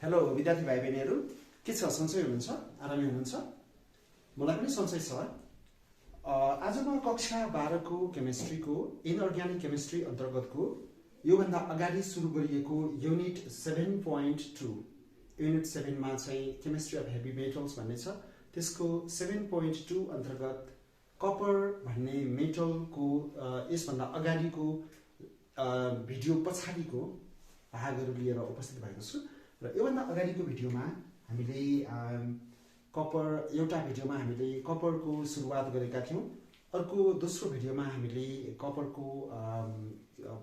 Hello विद्यार्थी भाइ बहिनीहरु, के छ सन्चै हुनुहुन्छ? आरामै हुनुहुन्छ? मलाई पनि सन्चै छ। आज म कक्षा 12 को केमिस्ट्रीको इनअर्ग्यानिक केमिस्ट्री अन्तर्गतको यो भन्दा अगाडि सुरु गरिएको युनिट 7.2 युनिट 7 मा चाहिँ केमिस्ट्री अफ हेभी मेटल्स भन्ने छ। त्यसको 7.2 अन्तर्गत कपर भन्ने मेटलको यस भन्दा अगाडिको भिडियो पछाडिको भागहरु लिएर उपस्थित भएको छु। र यो भन्दा अगाडिको भिडियोमा हामीले कपर एउटा भिडियोमा हामीले कपरको सुरुवात गरेका थियौं। अर्को दोस्रो भिडियोमा हामीले कपरको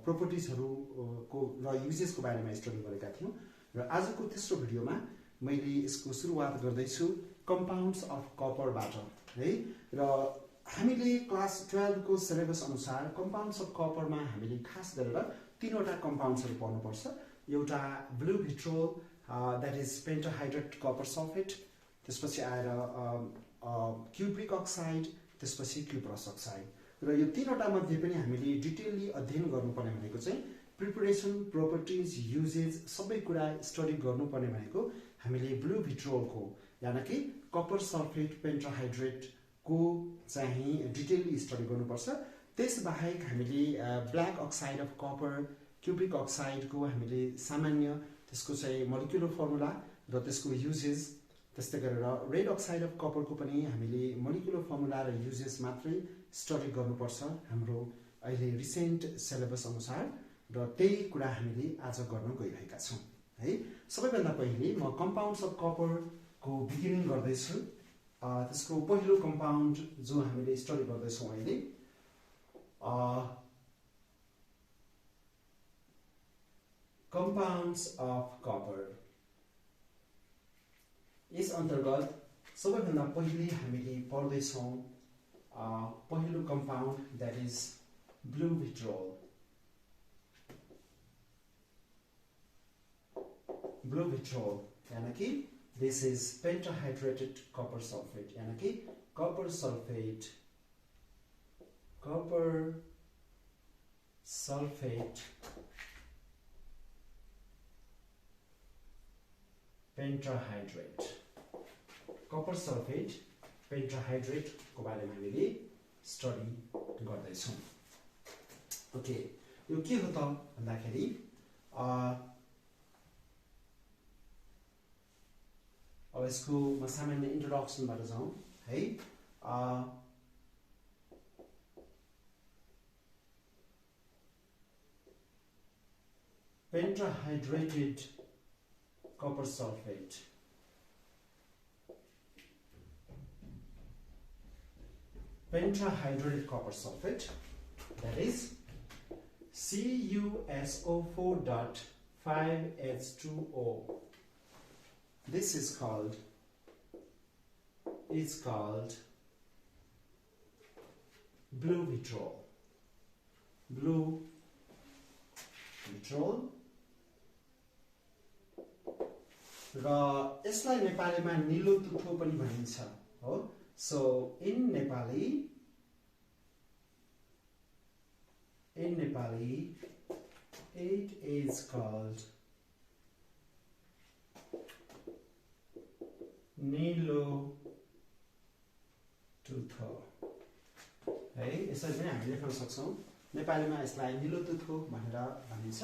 प्रोपर्टिजहरुको र युजेसको बारेमा स्टडी गरेका थियौं। र आजको तेस्रो भिडियोमा मैले यसको सुरुवात गर्दै छु कम्पाउन्ड्स अफ कपरबाट, है। र हामीले क्लास 12 को सिलेबस अनुसार कम्पाउन्ड्स अफ कपरमा हामीले खास गरेर तीनवटा कम्पाउन्ड्सहरु पढ्नु पर्छ। एउटा blue vitriol that is pentahydride copper sulfate, त्यसपछि आएर क्यूप्रिक अक्साइड, त्यसपछि क्यूप्रस अक्साइड। र यो तीनवटा मध्ये पनि हामीले डिटेलली अध्ययन गर्नुपर्ने भनेको चाहिँ प्रिपरेसन, प्रोपर्टिज, युजेज सबै कुरा स्टडी गर्नुपर्ने भनेको हामीले ब्लू भिट्रोलको यानी कि कपर सल्फेट पेन्टाहाइड्रेट को चाहिँ डिटेलली स्टडी गर्नुपर्छ। त्यसबाहेक हामीले black oxide of copper, cupric oxide को हामीले सामान्य त्यसको चाहिँ मोलिकुलर फर्मुला र त्यसको युजेस, त्यस्तै गरेर रेड अक्साइड अफ कपर को पनि हामीले मोलिकुलर फर्मुला र युजेस मात्रै स्टडी गर्नुपर्छ हाम्रो अहिले रिसेन्ट सिलेबस अनुसार। र त्यही कुरा हामीले आज गर्न गइरहेका छौं, है। सबैभन्दा पहिले म कम्पाउन्ड्स अफ कपर को बिगिनिङ गर्दै छु। त्यसको पहिलो कम्पाउन्ड जो हामीले स्टडी गर्दै छौं अहिले compounds of copper। यस अन्तर्गत सबैभन्दा पहिले हामीले पढ्दै छौं पहिलो compound that is blue vitriol. Blue vitriol यानी कि this is pentahydrated copper sulphate यानी कि copper sulphate pentahydrate copper sulphate pentahydrate को बारेमा हामीले स्टडी गर्दै छौं। ओके, यो के हो त भन्दाखेरि अब यसको म सामान्य इन्ट्रोडक्सनबाट जाउँ, है। पेंटाहाइड्रेटेड copper sulfate pentahydroxide copper sulfate, that is CuSO4.5H2O. This is called blue vitriol। blue vitriol र यसलाई नेपालीमा नीलो तुथो पनि भनिन्छ, हो। So in Nepali it is called नीलो तुथो, है। यसरी पनि हामीले लेख्न सक्छौं। नेपालीमा यसलाई नीलो तुथो भनेर भनिन्छ।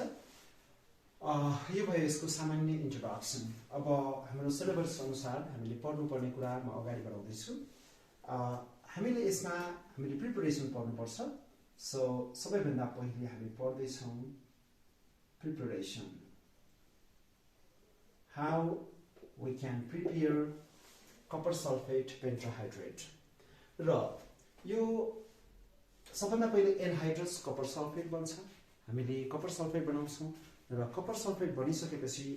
यो भयो यसको सामान्य इन्ट्रोडक्सन। अब हाम्रो सिलेबस अनुसार हामीले पढ्नुपर्ने कुरा म अगाडि बढाउँदै छु। हामीले यसमा हामीले प्रिपरेसन पढ्नुपर्छ। सो सबैभन्दा पहिले हामी पढ्दै छौं preparation, how we can prepare copper sulphate pentahydrate. र यो सबभन्दा पहिले एनहाइड्रस कपर सल्फेट बन्छ। हामीले कपर सल्फेट बनाउँछौं र कपर सल्फेट बनिसकेपछि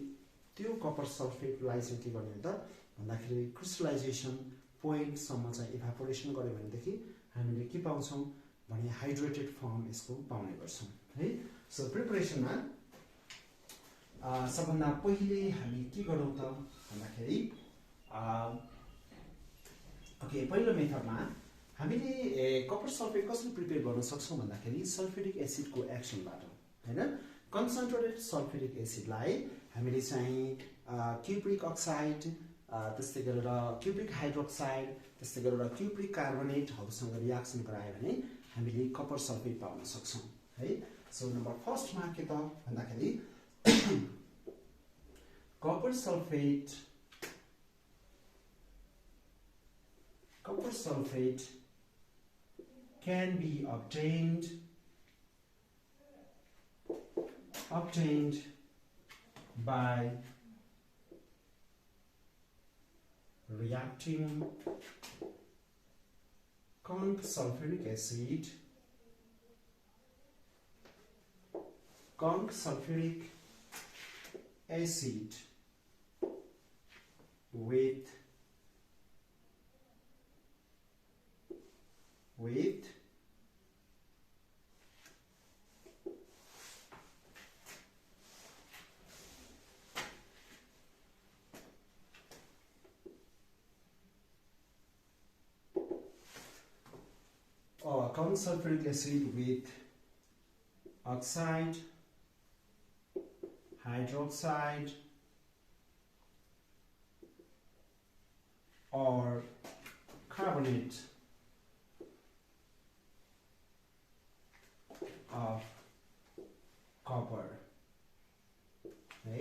त्यो कपर सल्फेटलाई चाहिँ के गर्ने त भन्दाखेरि क्रिस्टलाइजेसन पोइन्ट सम्म चाहिँ इभापोरेसन गर्यो भनेदेखि हामीले के पाउँछौं भने हाइड्रेटेड फर्म यसको पाउने गर्छौं, है। सो प्रिपरेसनमा सबभन्दा पहिले हामी के गरौँ त भन्दाखेरि ओके, पहिलो मेथडमा हामीले कपर सल्फेट कसरी प्रिपेयर गर्न सक्छौं भन्दाखेरि सल्फ्युरिक एसिडको एक्सनबाट, हैन। concentrated sulfuric acid लाई हामीले चाहिँ क्युप्रिक अक्साइड, त्यस्तै गरेर क्युप्रिक हाइड्रोक्साइड, त्यस्तै गरेर क्युप्रिक कार्बोनेटहरूसँग रियाक्सन गरायो भने हामीले कपर सल्फेट पाउन सक्छौँ है। सो नम्बर फर्स्टमा के त भन्दाखेरि copper sulfate can be obtained by reacting conc sulfuric acid with conc sulfuric acid with oxide, hydroxide, or carbonate of copper है।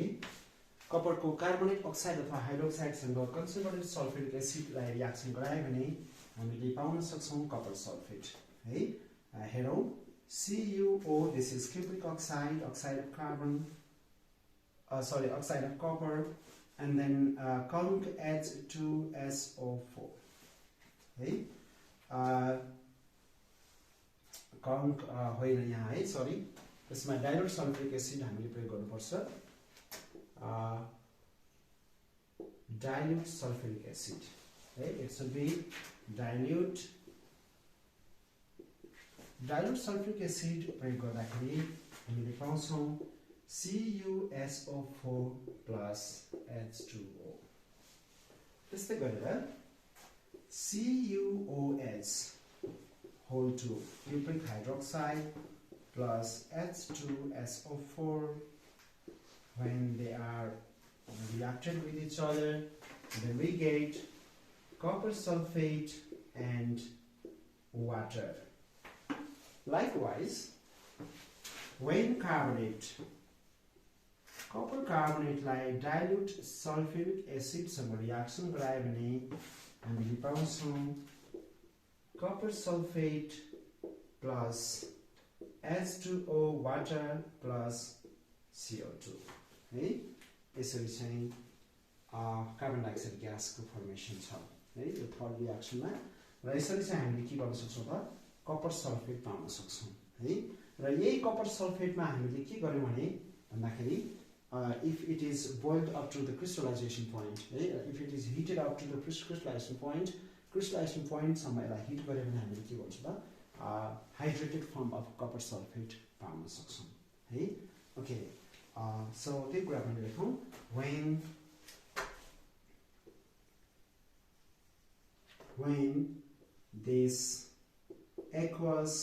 कपरको कार्बोनेट अक्साइड अथवा हाइड्रोक्साइडसँग कन्सन्ट्रेटेड सल्फ्युरिक एसिडलाई रियाक्सन गरायो भने हामीले पाउन सक्छौँ कपर सल्फेट है। हेरौँ CuO, this is cupric oxide, oxide of carbon, oxide of copper, and then conc H2SO4 है। conc होइन यहाँ है, सरी, त्यसमा डाइल्युट सल्फ्युरिक एसिड हामीले प्रयोग गर्नुपर्छ। dilute sulfuric acid है, it should be dilute sulfuric acid प्रयोग गर्दाखेरि हामीले पाउँछौँ CuSO4 plus H2O। त्यस्तै गरेर CuOH whole 2 cupric hydroxide plus H2SO4, when they are reacted with each other, then we get copper sulfate and water. Likewise, when copper carbonate like dilute sulfuric acid सँग reaction गरायो भने हामीले पाउँछौँ copper sulfate plus H2O water plus CO2 है। यसरी चाहिँ carbon dioxide ग्यासको formation छ है यो थर्ड रियाक्सनमा, र यसरी चाहिँ हामीले के गर्न सक्छौँ त कपर सल्फेट पाउन सक्छौँ है। र यही कपर सल्फेटमा हामीले के गर्यौँ भने भन्दाखेरि if it is boiled up to the crystallization point है, if it is heated up to the crystallization point सम्म यसलाई हिट गर्यो भने हामीले के गर्छौँ त hydrated form of copper sulphate पाउन सक्छौँ है। ओके, so त्यही कुरा पनि लेखौँ, when this aqueous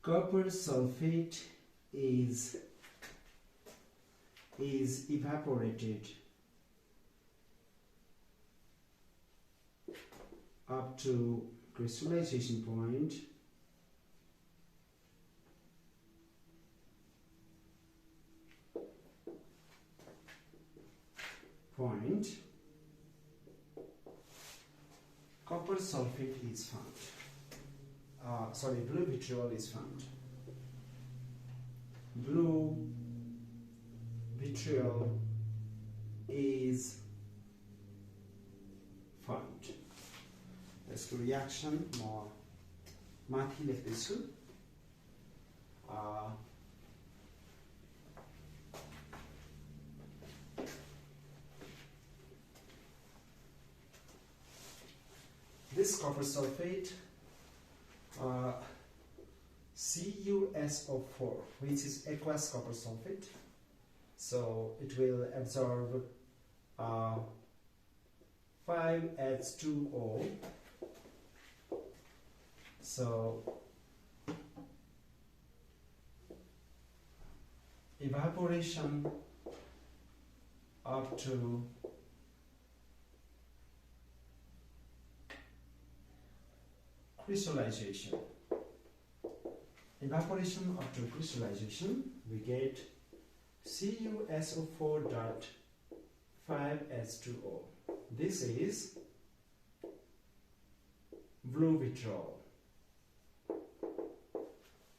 copper sulfate is evaporated up to crystallization point, copper sulfate is found. Blue vitriol is found. Blue vitriol is found. यसको रियाक्सन म माथि लेख्दैछु। This copper sulfate, CuSO4, which is aqueous copper sulfate, so it will absorb 5H2O. So evaporation up to crystallization. Evaporation up to crystallization, we get CuSO4.5H2O. This is blue vitriol.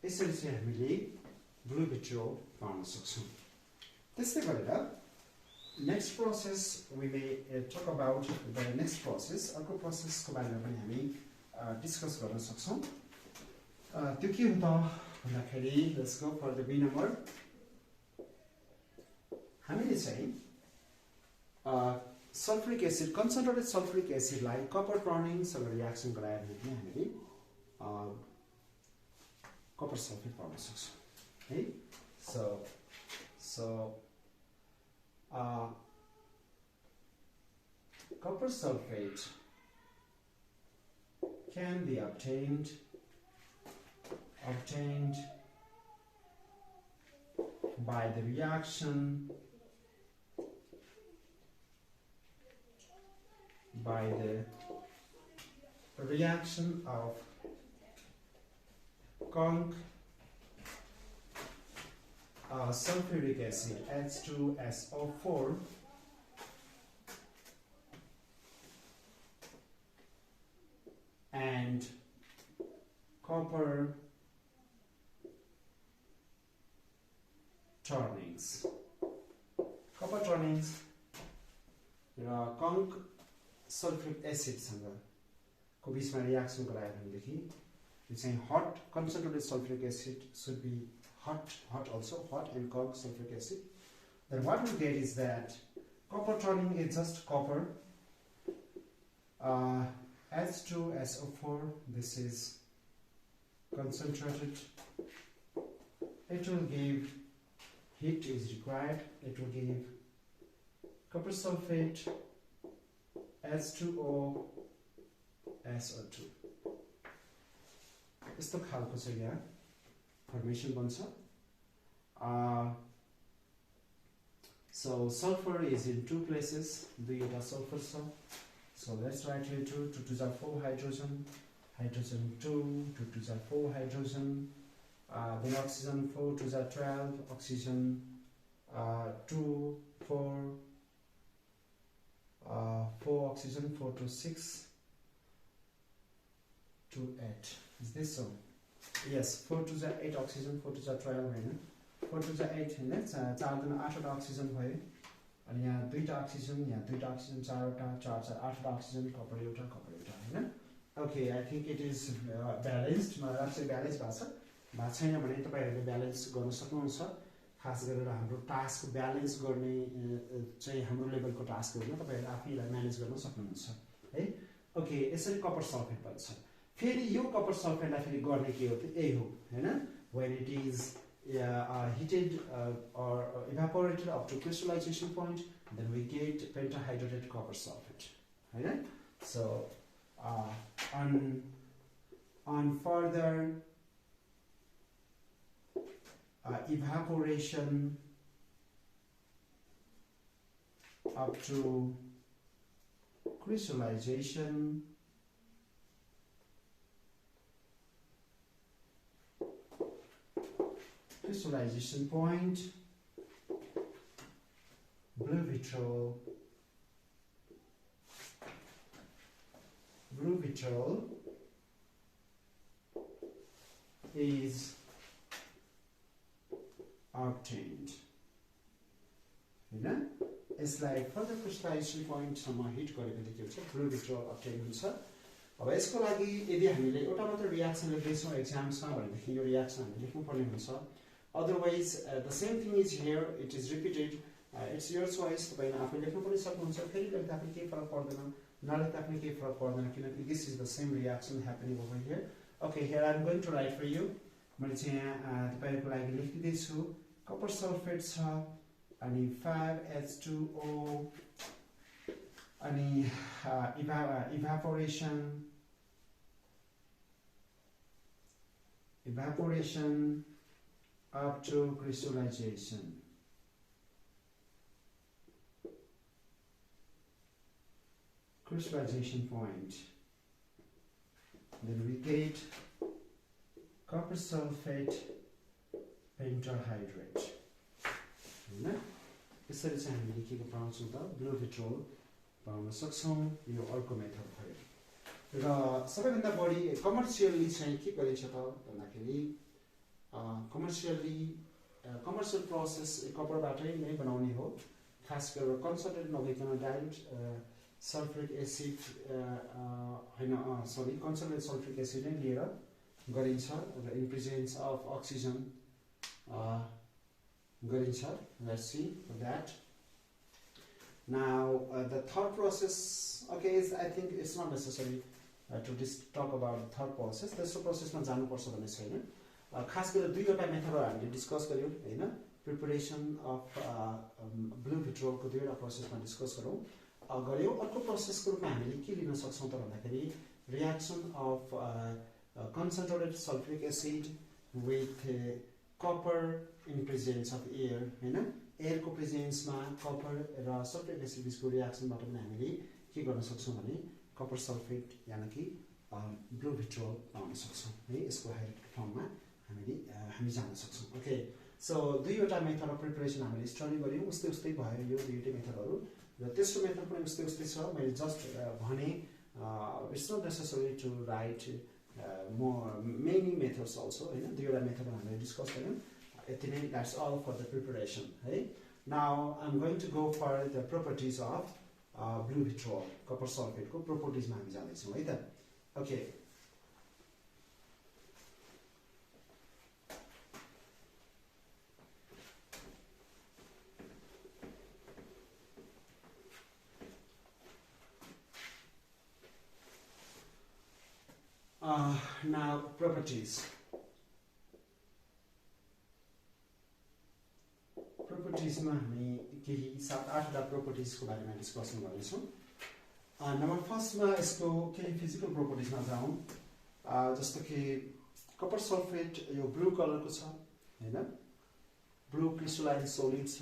यसरी चाहिँ हामीले blue vitriol पाउन सक्छौं. त्यस्तै गरेर next process we may talk about the next process. अर्को process को बारेमा पनि हामी डिस्कस गर्न सक्छौं. त्यो के हो त भन्दाखेरि let's go for the B number. हामीले चाहिँ सल्फ्युरिक एसिड कन्सन्ट्रेटेड सल्फ्युरिक एसिडलाई कपर टर्निङ सँग रिएक्सन गराएर पनि हामीले कपर सल्फेट पाउन सक्छौं है. So copper sulfate can be obtained by the reaction of conc sulfuric acid H2SO4 and copper turnings. Copper turnings conc sulfuric acid सँग को बीचमा रिएक्सन गरायो भनेदेखि यो चाहिँ hot concentrated sulfuric acid should be hot also, hot and conc sulfuric acid. Then what we get is that copper turning is just copper H2SO4. This is concentrated. It will give heat is required. It will give copper sulfate H2O SO2. यस्तो खालको चाहिँ यहाँ formation बन्छ. So sulfur is in two places. दुईवटा sulfur छ. So let's write here 2 to the 4 hydrogen 2 to the 4 hydrogen, then oxygen 4 to the 12, oxygen 2 4 oxygen 4 to 6 to 8. Is this so? Yes, 4 to the 8 oxygen, 4 to the 12 हैन, 4 to the 8 हैन, 4 जना 8 वटा oxygen भयो. अनि यहाँ दुईटा oxygen, यहाँ दुईटा oxygen, 4 वटा 4 4 8 वटा oxygen, copper एउटा हैन. Okay, I think it is balanced. मलाई लाग्छ ब्यालेन्स भएको छ. भएको छैन भने तपाईहरुले ब्यालेन्स गर्न सक्नुहुन्छ. खास गरेर हाम्रो टास्क ब्यालेन्स गर्ने चाहिँ हाम्रो लेभलको टास्क होइन, तपाईहरुले आफैलाई म्यानेज गर्न सक्नुहुन्छ है. ओके, यसरी कपर सल्फेट बन्छ. फेरि यो कपर सल्फेटलाई फेरि गर्ने के हो त यही हो हैन. when it is heated or evaporated up to crystallization point, then we get pentahydrated copper sulfate right. So on further evaporation up to crystallization, point, blue vitriol is obtained. हैन, यसलाई फर्दर क्रिस्टलाइजेसन पोइन्ट सम्म hit गरेपछि के हुन्छ, blue vitriol obtain हुन्छ. अब यसको लागि यदि हामीले एउटा मात्र रिएक्सन लेख्दैछौँ एक्जाममा भनेदेखि यो रिएक्सन हामीले लेख्नु पर्ने हुन्छ. Otherwise, the same thing is here. It is repeated. It's your choice. तपाईले आफै लेख्नु पनि सक्नुहुन्छ. फेरि लेख्दा पनि केही फरक पर्दैन, नलेख्दा पनि केही फरक पर्दैन, किनकि this is the same reaction happening over here. Okay, here I am going to write for you. मैले चाहिँ यहाँ तपाईहरुको लागि लेखिदिदै छु. कपर सल्फेट छ अनि 5H2O अनि evaporation up to crystallization. Crystallization point. Then we get copper sulfate pentahydrate. हैन यसरी चाहिँ हामीले के पाउँछौं त ब्लू vitriol पाउन सक्छौं यो अर्को मेथड भयो र सबैभन्दा बढी कमर्शियली चाहिँ के गरिन्छ त भन्दाखेरि कमर्शियल प्रोसेस कपरबाटै नै बनाउने हो खास गरेर कन्सन्ट्रेट नभइकन डाइरेक्ट सल्फ्युरिक एसिड हैन सरी कन्सन्ट्रेट सल्फ्युरिक एसिड नै लिएर गरिन्छ र इन प्रेजेन्स अफ अक्सिजन गरिन्छ. Let's see for that. Now the third process, okay, is I think it's not necessary to talk about the third process. तेस्रो प्रोसेसमा जानु पर्छ भन्ने छैन. खास गरेर दुईवटा मेथडहरू हामीले डिस्कस गर्यौं हैन प्रिपरेसन अफ ब्लू vitriol को दुईवटा प्रोसेसमा डिस्कस गर्यौं. अर्को प्रोसेसको रूपमा हामीले के लिन सक्छौं त भन्दाखेरि reaction of concentrated sulfuric acid with copper in presence of air हैन एयर को प्रेजेन्स मा कपर र सल्फ्युरिक एसिड बिचको रिएक्सनबाट पनि हामीले के गर्न सक्छौं भने कपर सल्फेट यानी कि ब्लू vitriol पाउन सक्छौं है यसको हाइड्रेटेड फर्ममा हामी जान सक्छौं. ओके सो दुईवटा मेथड अफ प्रिपरेसन हामीले स्टडी गर्यौं उस्तै उस्तै भयो यो दुईटै मेथडहरु र तेस्रो मेथड पनि उस्तै उस्तै छ. मैले जस्ट भने it's not necessary to write many methods also हैन दुईवटा मेथड हामीले डिस्कस गर्यौं यति नै. That's all for the preparation है. Now I'm going to go for the properties of blue vitriol copper sulfate को properties मा हामी जाँदै छौं है त. Okay. Now properties. Properties मा हामी केही 7-8 वटा properties को बारेमा डिस्कसन गर्ने छौं. नम्बर फर्स्ट मा यसको केही फिजिकल प्रोपर्टिज मा जाउँ. जस्तो कि कपर सल्फेट यो ब्लू कलर को छ हैन ब्लू क्रिस्टलाइन सोलिड छ.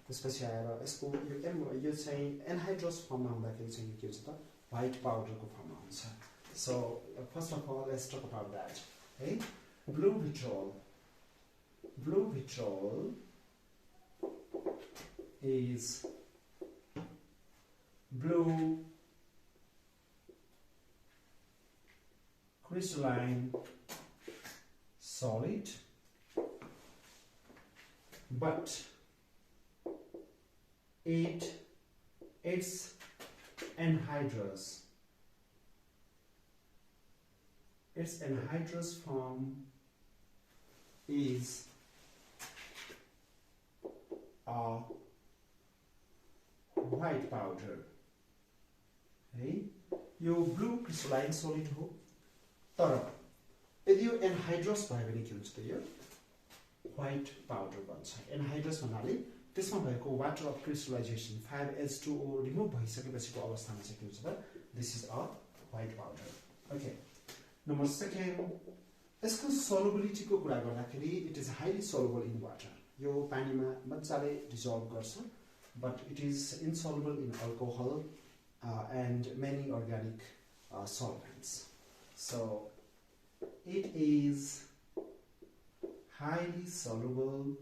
त्यसपछि आएर यसको यो चाहिँ एनहाइड्रस फर्ममा हुँदाखेरि चाहिँ के हुन्छ त व्हाइट पाउडर को फर्ममा हुन्छ. So first of all, let's talk about that. Okay, blue vitriol. Blue vitriol is blue crystalline solid, but its anhydrous. Its anhydrous form is a white powder. है यो ब्लू क्रिस्टलाइन सोलिड हो तर यदि यो anhydrous भयो भने के हुन्छ त यो व्हाइट पाउडर बन्छ. एनहाइड्रस भन्नाले त्यसमा भएको water of crystallisation 5H2O remove भइसकेपछिको अवस्थामा चाहिँ के हुन्छ त this is a white powder. Okay number second यसको सल्युबिलिटी को कुरा गर्दाखेरि it is highly soluble in water. यो पानीमा मजाले डिजल्भ गर्छ but it is इनसल्युबल in alcohol and many organic solvents. So it is highly soluble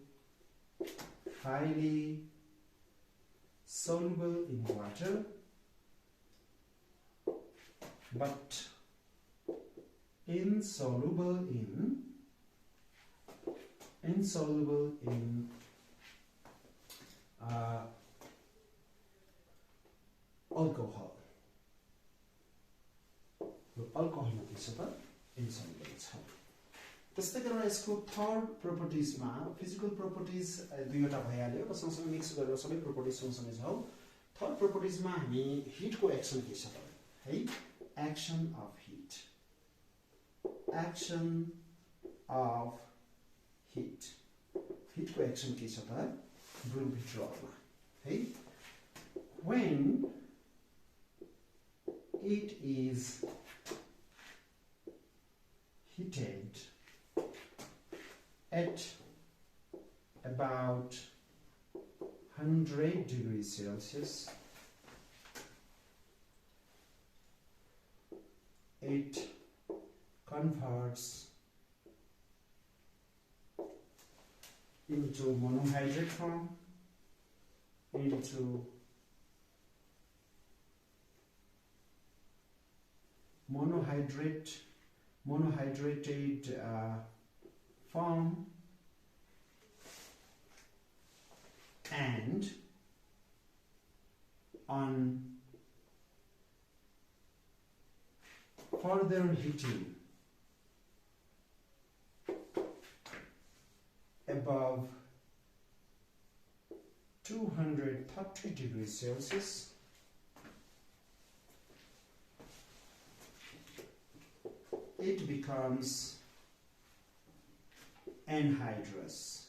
in water but insoluble in alcohol. Alcohol मा के छ त इन्सoluble छ. त्यस्तै गरेर यसको थर्ड प्रोपर्टिज मा फिजिकल प्रोपर्टिज दुईवटा भइहाल्यो र सँगसँगै मिक्स गरेर सबै प्रोपर्टिज सँगसँगै छ. थर्ड प्रोपर्टिज मा हामी हिट को एक्सन के छ त है एक्सन अफ हिट. हिट को एक्सन के छ त ब्लू vitriol मा है when it is heated at degrees Celsius, it converts into monohydrate form, into monohydrated form, and on further heating above 230 degrees Celsius, it becomes anhydrous.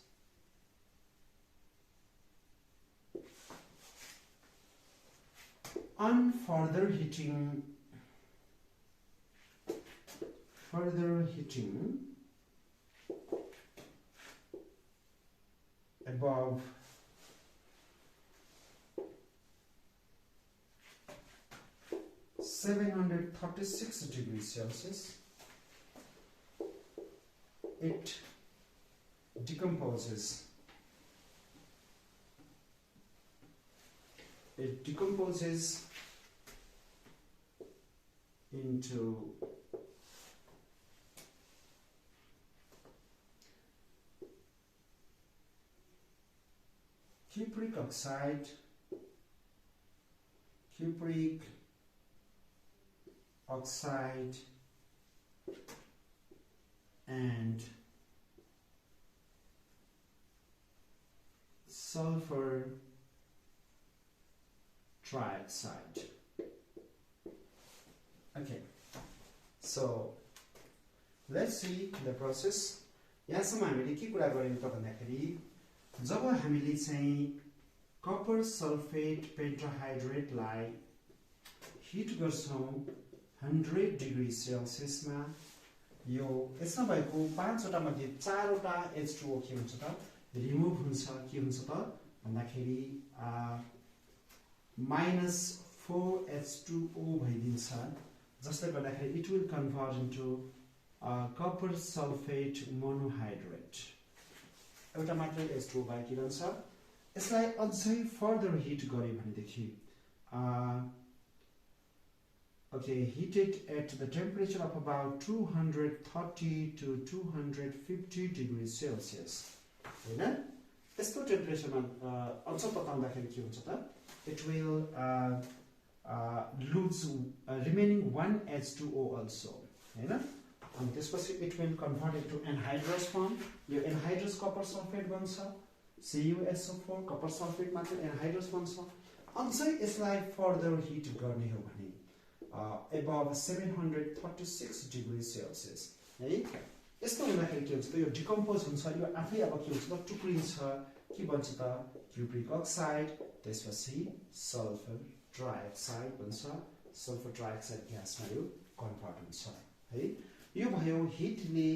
On further heating above 736 degrees Celsius, it decomposes. It decomposes into cupric oxide, and sulfur trioxide. Okay, so let's see the process. यहाँसम्म हामीले के कुरा गर्यौं त भन्दाखेरि जब हामीले चाहिँ copper sulphate पेन्टाहाइड्रेटलाई hit गर्छौं 100 डिग्री सेल्सियसमा, यो यसमा भएको 5 वटा मध्ये 4 वटा H2O के हुन्छ त रिमुभ हुन्छ। के हुन्छ त भन्दाखेरि -4H2O भइदिन्छ, जसले गर्दाखेरि it will convert into copper sulfate monohydrate। एउटा मात्र H2O बाँकी रहन्छ। यसलाई अझै फर्दर हिट गर्यो भनेदेखि okay, heated at the temperature of about 230 to 250 degrees Celsius, हैन? यस्तो टेम्परेचरमा अझ पकाउँदाखेरि के हुन्छ त it will lose remaining 1 H2O also, हैन? अनि त्यसपछि it will convert into anhydrous form। यो anhydrous copper sulfate बन्छ, CuSO4 copper sulfate मात्र anhydrous बन्छ। अझै यसलाई फर्दर हिट गर्ने हो भने above 736 degrees Celsius, है? यस्तो हुँदाखेरि के हुन्छ त यो डिकम्पोज हुन्छ, यो आफै अब के हुन्छ त टुक्रिन्छ, के बन्छ त क्युप्रिक अक्साइड, त्यसपछि सल्फर ट्राइअक्साइड बन्छ, सल्फर ट्राइअक्साइड ग्यासमा यो कन्भर्ट हुन्छ, है? यो भयो हिटले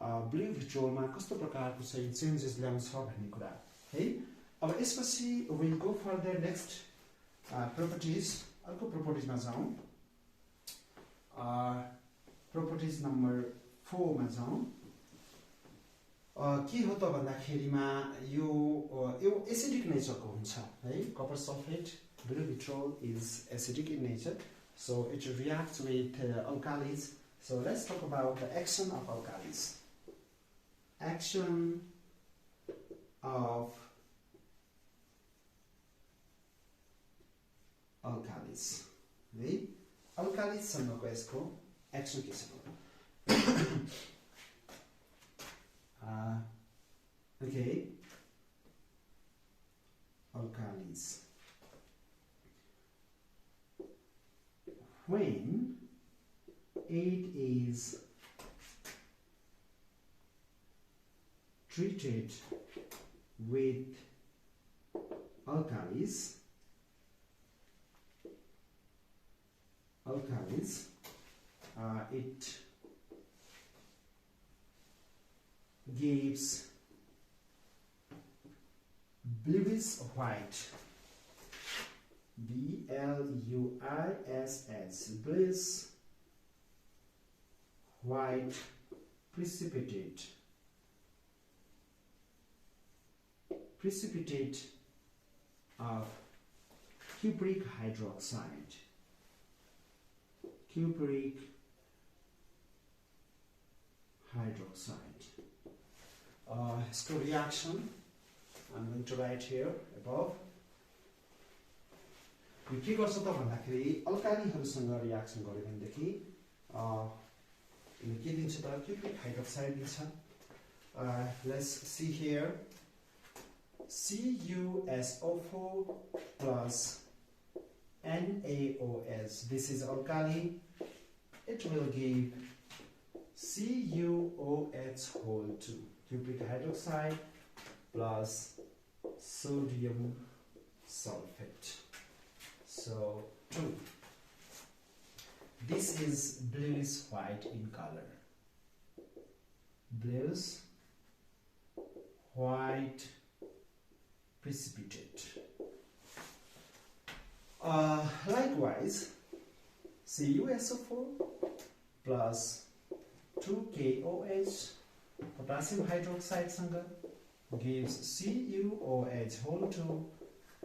ब्लू भिट्रोलमा कस्तो प्रकारको चाहिँ चेन्जेस ल्याउँछ भन्ने कुरा, है? अब यसपछि will go further next properties. अर्को प्रोपर्टिजमा जाउँ, प्रोपर्टिज नम्बर 4 मा जाउँ। के हो त भन्दाखेरिमा यो एसिडिक नेचरको हुन्छ, है? Copper sulphate blue vitriol is acidic in nature, so it reacts with alkalis. So let's talk about the action of alkalis. Action of alkalis, है? alkalis सँगको यसको एक्सन के छ? Okay, alkalis. When it is treated with alkalis, it gives bluish white BLUISH, bliss white precipitate of cupric hydroxide. Cupric hydroxide. इसको reaction I'm going to write here above. यो के गर्छ त भन्दाखेरि अल्कालीहरुसँग रियाक्सन गर्यो भनेदेखि यो के दिन्छ त cupric hydroxide दिन्छ. Let's see here. CuSO4 plus NaOH. This is alkali. It will give CuOH whole 2. Cupric hydroxide plus sodium sulfate. So 2. This is bluish white in color. Bluish white precipitate. Likewise, CuSO4 plus 2KOH potassium hydroxide sanga gives CuOH whole 2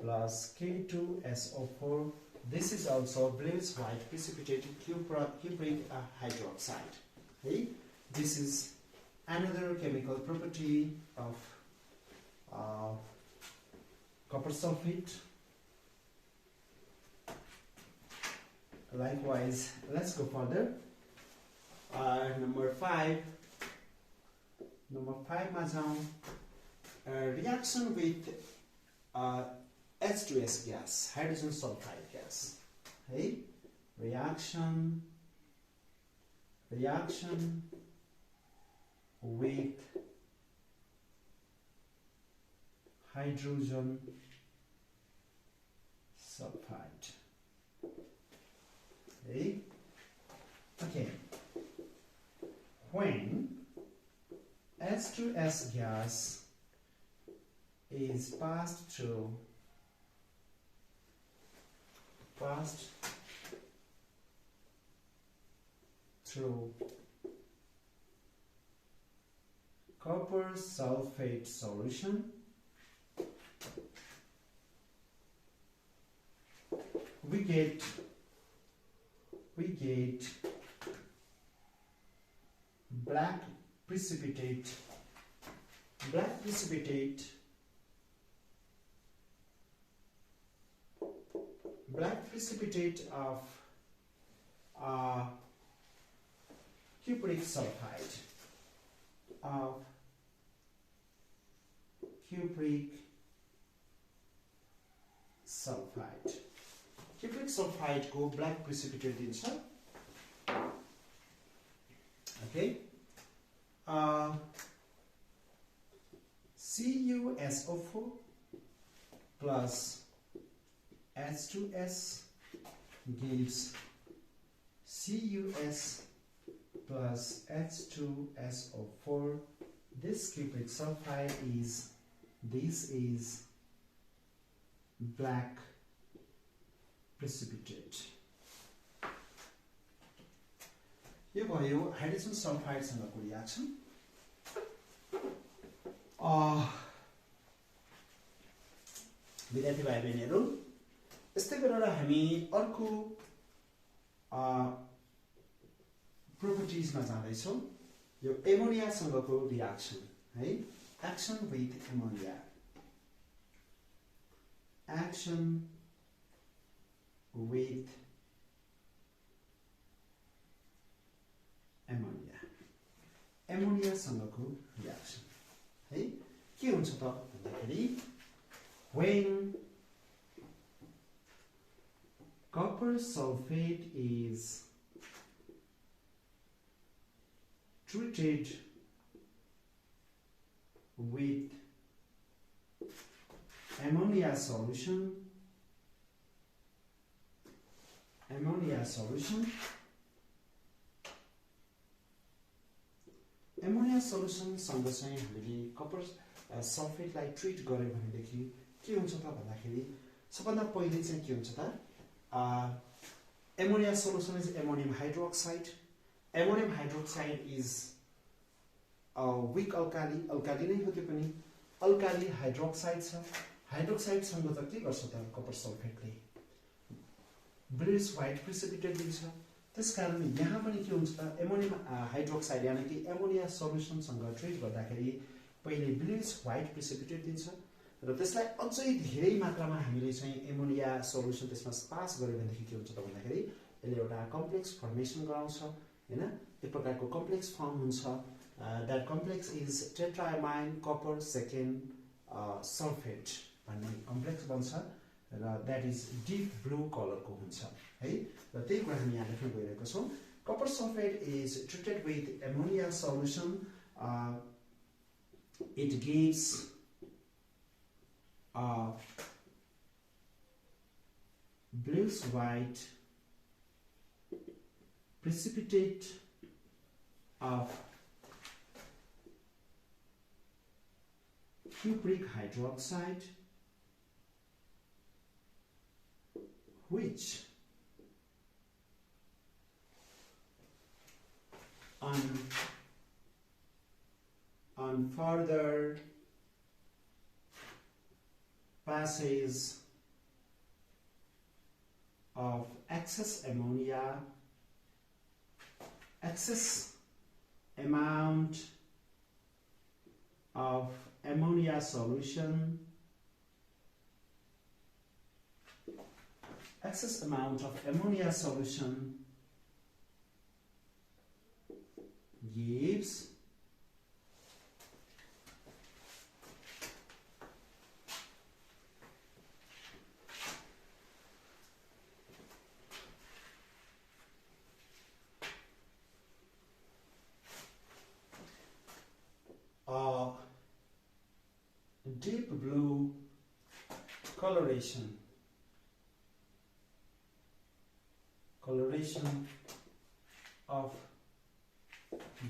plus K2SO4. This is also bluish white precipitated cupric hydroxide. Okay? This is another chemical property of copper sulfate. Likewise, let's go further. Number 5 ma jaun. Reaction with H2S gas, hydrogen sulfide gas. Hey, reaction with hydrogen sulfide. Okay. When H2S gas is passed through copper sulfate solution, we get black precipitate of cupric sulfide Cupric sulfide को black precipitate दिन्छ. Okay. CuSO4 plus H2S gives Cus plus H2SO4. This cupric sulfide is black precipitate. यो भयो hydrogen sulphide सँगको reaction. विद्यार्थी भाइ बहिनीहरु, यस्तै गरेर हामी अर्को प्रोपर्टिजमा जाँदै छौं. यो एमोनिया सँगको रियाक्सन है. Action with ammonia. Action with ammonia. Ammonia सँगको reaction है. के हुन्छ त भन्दाखेरि when copper sulfate is treated with ammonia solution ammonia solution सँग चाहिँ हामीले कपर सल्फेटलाई ट्रिट गर्यो भनेदेखि के हुन्छ त भन्दाखेरि सबभन्दा पहिले चाहिँ के हुन्छ त ammonia solution is ammonium hydroxide. Ammonium hydroxide is a weak alkali. Alkali नै हो त्यो पनि. Alkali hydroxide छ. Hydroxide सँग त के गर्छ त कपर सल्फेटले ब्लुइश व्हाइट प्रेसिपिटेट दिन्छ. त्यसकारण यहाँ पनि के हुन्छ त एमोनियम हाइड्रोक्साइड यानी कि एमोनिया सल्युसन सँग ट्रिट गर्दाखेरि पहिले ब्लुइश व्हाइट प्रेसिपिटेट दिन्छ र त्यसलाई अझै धेरै मात्रामा हामीले चाहिँ एमोनिया सल्युसन त्यसमा पास गर्यो भनेदेखि के हुन्छ त भन्दाखेरि यसले एउटा कम्प्लेक्स फर्मेसन गराउँछ हैन. एक प्रकारको कम्प्लेक्स फर्म हुन्छ. That complex is tetrammine copper second sulphate भन्ने कम्प्लेक्स बन्छ र दैट इज डीप ब्लू कलरको हुन्छ है. र त्यही कुरा हामी यहाँ लेख्न गइरहेको छौं. Copper sulphate is treated with ammonia solution. It gives bluish white precipitate of cupric hydroxide, which on further passage of excess ammonia, excess amount of ammonia solution, excess amount of ammonia solution gives deep blue coloration of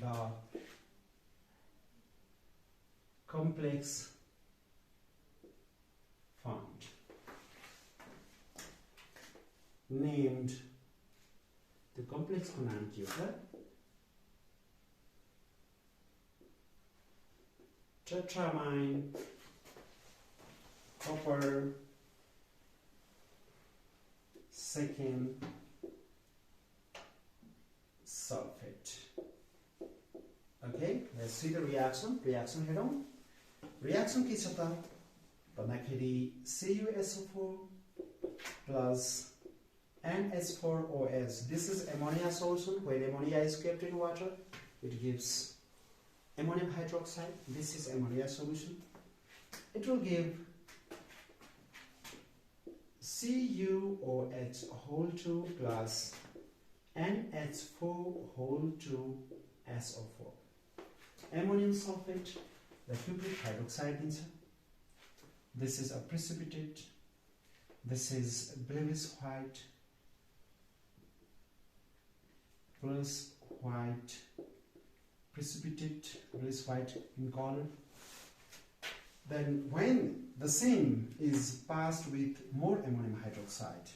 the complex formed, named the complex को नाम के होगा tetramine copper second sulfate. Okay, let's see the reaction. Reaction हेरौं. Reaction के छ त भन्दाखेरि CuSO4 plus NH4OS. This is ammonia solution. When ammonia is kept in water, it gives ammonium hydroxide. This is ammonia solution. It will give CuOH whole 2 plus NH4 whole 2 SO4. Ammonium sulfate, the cupric hydroxide inside. This is a precipitate. This is bluish white plus white precipitate, bluish white in color. Then when the same is passed with more ammonium hydroxide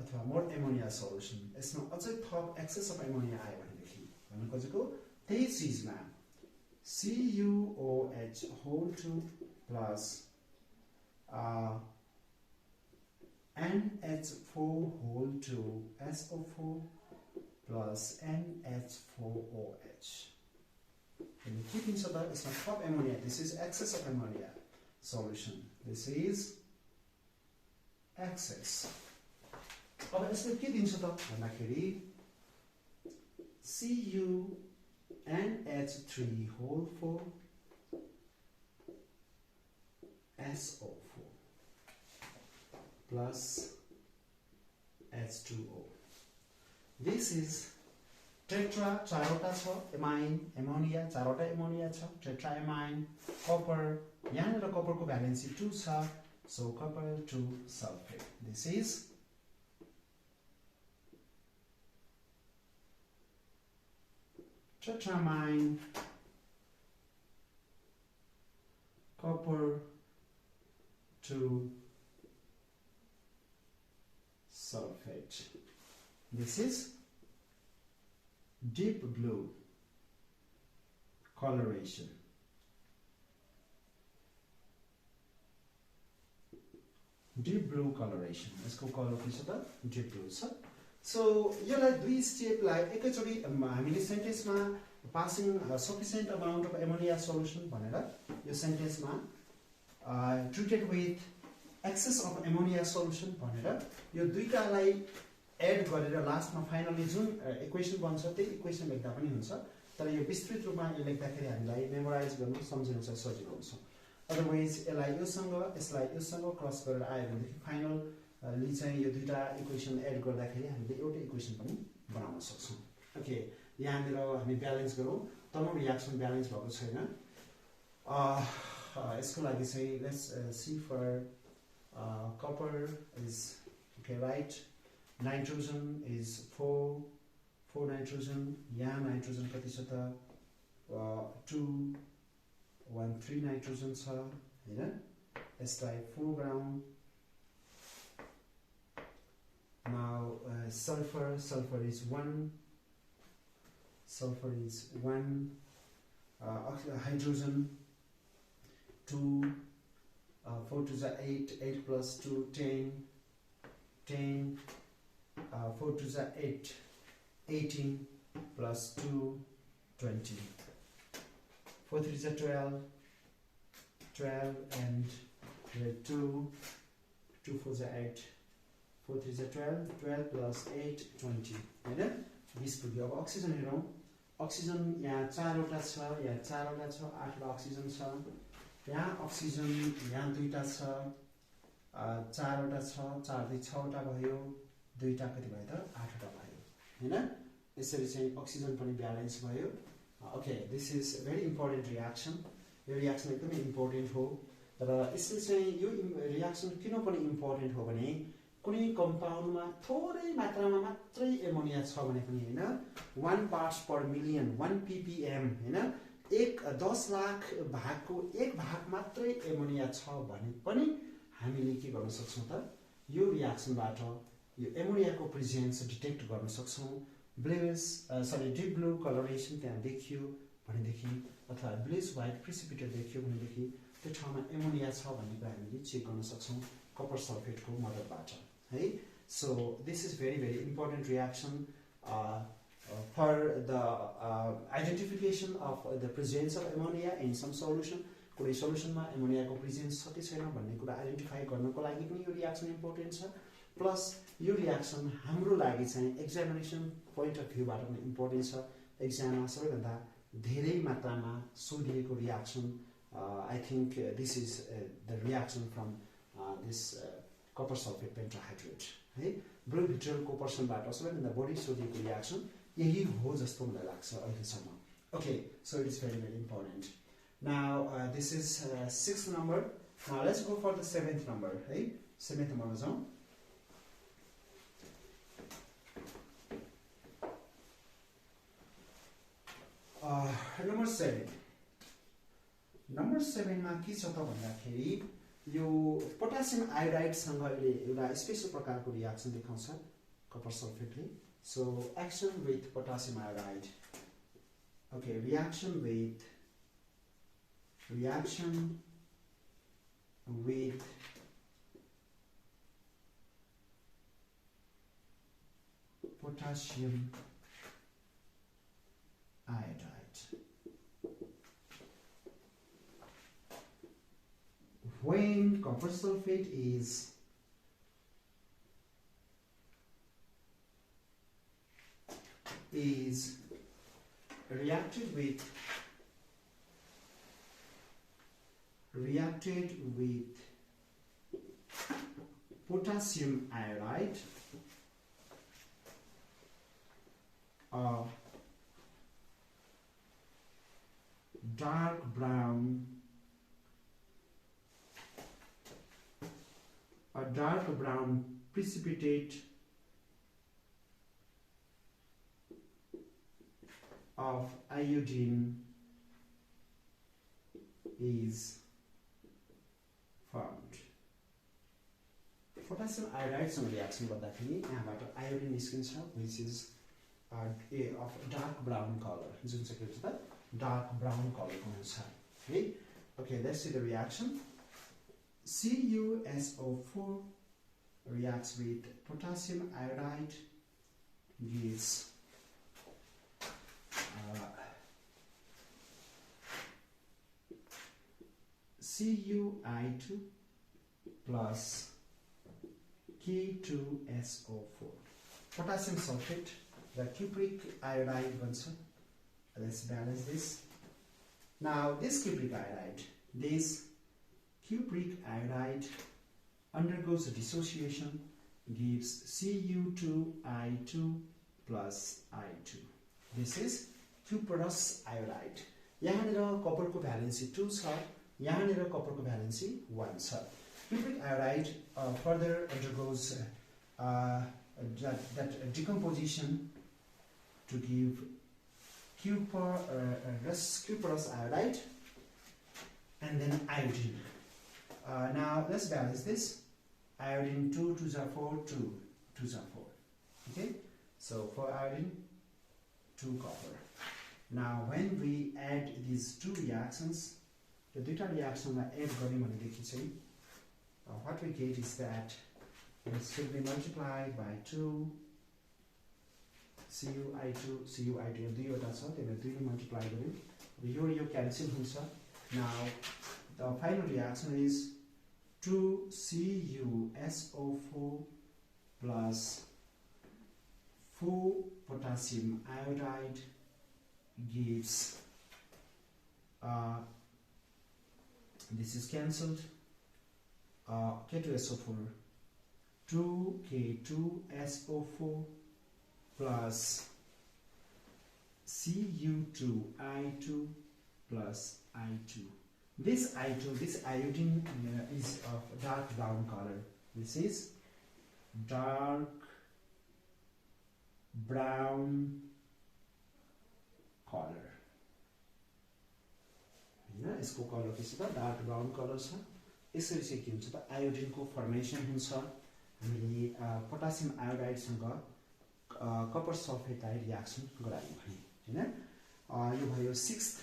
अथवा more ammonia solution, यसमा अझै थप excess of ammonia आयो भनेदेखि भन्न खोजेको त्यही चीजमा CuOH whole 2 plus NH4 whole 2 SO4 plus NH4OH. And keep in so that it's not top ammonia. This is excess of ammonia solution. This is excess. अब यसले के दिन्छ त भन्दाखेरि CuNH3 whole 4 SO4 plus H2O. This is tetra चारवटा छ amine ammonia चारवटा ammonia छ tetraamine copper यहाँनिर copper को valency 2 छ so copper 2 sulfate. This is tetramine copper 2 sulfate. This is deep blue coloration. Deep blue coloration. यसको colour के छ त deep blue छ. So यसलाई दुई स्टेपलाई एकैचोटी हामीले सेन्टेन्समा passing a sufficient amount of ammonia solution भनेर यो सेन्टेन्समा treated with excess of ammonia solution भनेर यो दुईटालाई एड गरेर लास्टमा फाइनली जुन इक्वेसन बन्छ त्यही इक्वेसन लेख्दा पनि हुन्छ. तर यो विस्तृत रूपमा यो लेख्दाखेरि हामीलाई मेमोराइज गर्न सम्झिन चाहिँ सजिलो हुन्छ. अदरवाइज यसलाई योसँग क्रस गरेर आयो भनेदेखि फाइनली चाहिँ यो दुईटा इक्वेसन एड गर्दाखेरि हामीले एउटै इक्वेसन पनि बनाउन सक्छौँ. ओके, यहाँनिर हामी ब्यालेन्स गरौँ. तमाम रियाक्सन ब्यालेन्स भएको छैन. यसको लागि चाहिँ let's see for copper is okay right. Nitrogen is 4 nitrogen. यहाँ नाइट्रोजन कति छ त 2 1 3 नाइट्रोजन छ हैन. यसलाई 4 ग्राम. Now sulfur is 1. Sulfur is 1. Hydrogen 2. 4 to the 8. 8 plus 2 10. 10. 4 to the 8. 18 plus 2 20. 4 to the 12. 12 and 2. 2 for the 8. 4 3 is 12. 12 plus 8 20 हैन. 20 पुग्यो. अब अक्सिजन हेरौँ. अक्सिजन यहाँ 4 वटा छ, यहाँ 4 वटा छ, 8 वटा अक्सिजन छ. यहाँ अक्सिजन यहाँ दुईटा छ, 4 वटा छ, 4 दुई 6 वटा भयो, दुईटा कति भयो त 8 वटा भयो हैन. यसरी चाहिँ अक्सिजन पनि ब्यालेन्स भयो. Okay, this is very important reaction. यो रियाक्सन एकदमै इम्पोर्टेन्ट हो. र यसले चाहिँ यो रियाक्सन किन पनि इम्पोर्टेन्ट हो भने कुनै कम्पाउन्डमा थोरै मात्रामा मात्रै एमोनिया छ भने पनि हैन 1 पार्ट्स पर मिलियन 1 ppm हैन 10 लाख भागको 1 भाग मात्रै एमोनिया छ भने पनि हामीले के गर्न सक्छौं त यो रियाक्सनबाट यो एमोनियाको प्रेजेन्स डिटेक्ट गर्न सक्छौं. डिप ब्लू कलरेसन त्यहाँ देखियो भनेदेखि अथवा ब्लुइश व्हाइट प्रिसिपिटेट देखियो भनेदेखि त्यो ठाउँमा एमोनिया छ भन्ने कुरा हामीले चेक गर्न सक्छौं कपर सल्फेटको मद्दतबाट है. So this is very important reaction for the identification of the presence of ammonia in some solution. कुनै सल्युसनमा एमोनियाको प्रेजेन्स छ कि छैन भन्ने कुरा आइडेन्टिफाई गर्नको लागि पनि यो रियाक्सन इम्पोर्टेन्ट छ. प्लस यो रियाक्सन हाम्रो लागि चाहिँ एक्जामिनेसन पोइन्ट अफ भ्यूबाट पनि इम्पोर्टेन्ट छ. एक्जाममा सबैभन्दा धेरै मात्रामा सोधिएको reaction I think this is the reaction from this copper sulfate pentahydrate है. ब्लू भिट्रियलको पर्सनबाट सबैभन्दा बढी सोधिएको रियाक्सन यही हो जस्तो मलाई लाग्छ अहिलेसम्म. Okay, so it is very important. Now this is 6th number. Now let's go for the 7th number है. 7th number जाउँ. Number 7. Number 7 मा के छ त भन्दाखेरि यो पोटासियम आयोडाइड सँग अहिले एउटा स्पेशल प्रकारको रियाक्सन देखाउँछ copper सल्फेटले. So action with potassium iodide. Okay, reaction with potassium iodide. When copper sulfate is reacted with potassium iodide, dark brown precipitate of iodine is formed. Potassium आयोडाइडसँग reaction गर्दाखेरि यहाँबाट iodine निस्किन्छ which is of dark brown color, जुन चाहिँ के हुन्छ त dark brown color को हुन्छ है. Okay, let's see the reaction. CuSO4 reacts with potassium iodide, gives Cu(I2) plus K2SO4. Potassium sulfate, the cupric iodide bन्छ. Let's balance this. Now this cupric iodide undergoes a dissociation, gives Cu2I2 plus I2. This is cuprous iodide. यहाँनिर कपरको valency 2 छ, यहाँनिर कपरको valency 1 छ. Cupric iodide further undergoes that decomposition to give cuprous iodide and then iodine. Now let's balance this. Iodine 2 2s are 4, 2 2s are 4. Okay, so for iodine 2 copper. Now when we add these two reactions, the duta reaction add garyौं भनेदेखि चाहिँ what we get is that it should be multiplied by 2 Cu(I2) दुईवटा छ, त्यसले 2 ले multiply गर्यौं, यो cancel हुन्छ. Now the final reaction is 2CuSO4 plus 4 potassium iodide gives this is cancelled, K2SO4, 2K2SO4 plus Cu2I2 plus I2. This iodine is of dark brown color. This is dark brown color. यसको colour के छ त dark brown colour छ. यसरी चाहिँ के हुन्छ त आयोडिनको फर्मेसन हुन्छ. हामीले पोटासियम आयोडाइडसँग कपर सल्फेटलाई रियाक्सन गरायौं भने हैन. यो भयो 6th.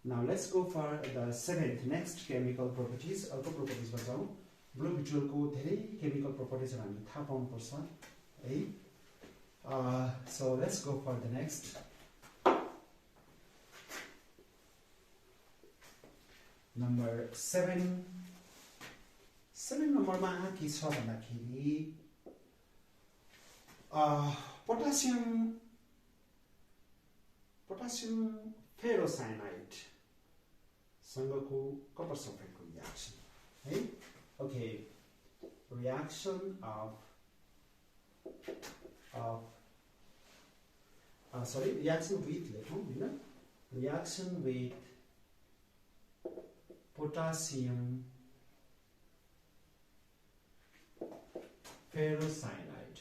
Now let's go for the 7th. Next chemical properties. अर्को properties मा जाउँ. ब्लू बिट्युल को धेरै chemical properties हामीले थाहा पाउनु पर्छ है. So let's go for the next. Number 7. 7 नम्बरमा के छ भन्दाखेरि potassium ferrocyanide सँगको कपर सल्फेटको रियाक्सन है. Okay, reaction reaction with लेखौं हैन. Reaction with potassium ferrocyanide.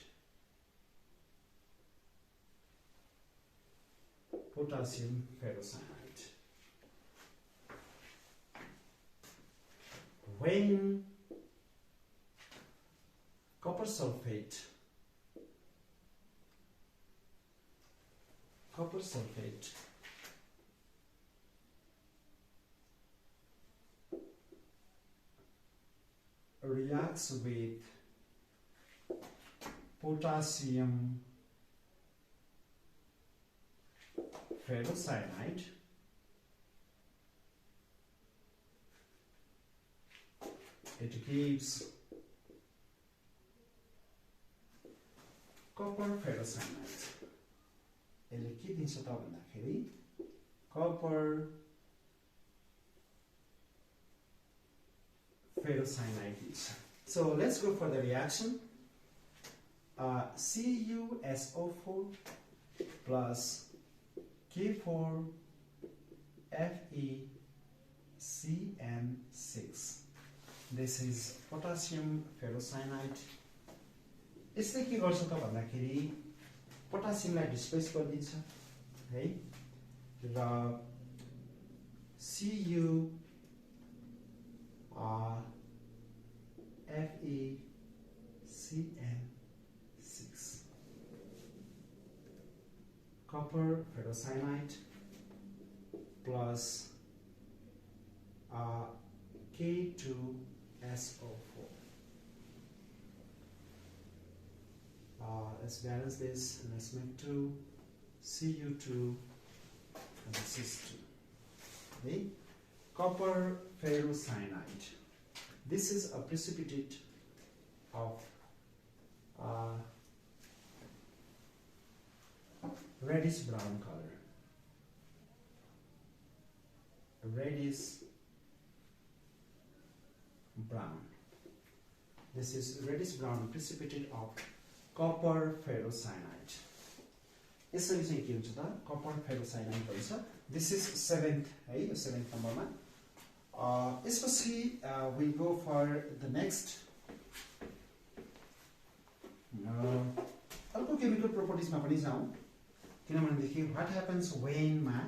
Potassium ferrocyanide. When copper sulfate reacts with potassium ferrocyanide, it gives copper ferrocyanide. यसले के दिन्छ त भन्दाखेरि copper ferrocyanide दिन्छ. So let's go for the reaction. CuSO4 plus K4FeCN6. This is potassium ferrocyanide. यसले के गर्छ त भन्दाखेरि पोटासियमलाई डिस्प्लेस गरिदिन्छ है. र Cu CN6 copper ferrocyanide plus K2SO4. Let's balance this. Let's make 2 Cu2 and this is 2. Okay? Copper ferrocyanide. This is a precipitate of reddish brown color. Reddish brown. This is reddish brown precipitate of copper ferrocyanide. यसरी चाहिँ के हुन्छ त copper ferrocyanide भन्छ. This is 7th है, यो 7th नम्बरमा. यसपछि we go for the next अर्को केमिकल प्रोपर्टिजमा पनि जाउँ. किनभनेदेखि व्हाट ह्यापन्स व्हेन मा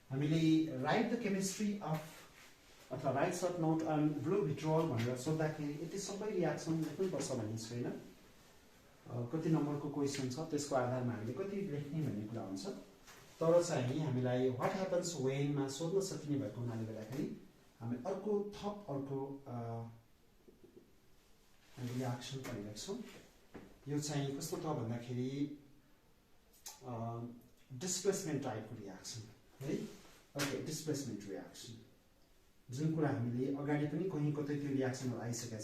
हामीले राइट द केमिस्ट्री अफ अथवा write short note on blue vitriol भनेर सोद्धाखेरि यति सबै रियाक्सन लेख्नै पर्छ भन्ने छैन. कति नम्बरको क्वेसन छ त्यसको आधारमा हामीले कति लेख्ने भन्ने कुरा हुन्छ. तर चाहिँ हामीलाई व्हाट ह्यापन्स व्हेन मा सोध्न सकिने भएको हुनाले गर्दाखेरि हामी अर्को रियाक्सन पनि लेख्छौँ. यो चाहिँ कस्तो त भन्दाखेरि डिस्प्लेसमेन्ट टाइपको रियाक्सन है. ओके, डिस्प्लेसमेन्ट रियाक्सन जुन कुरा हामीले अगाडि पनि कहीँ कतै त्यो रियाक्सनहरु आइसकेको छ.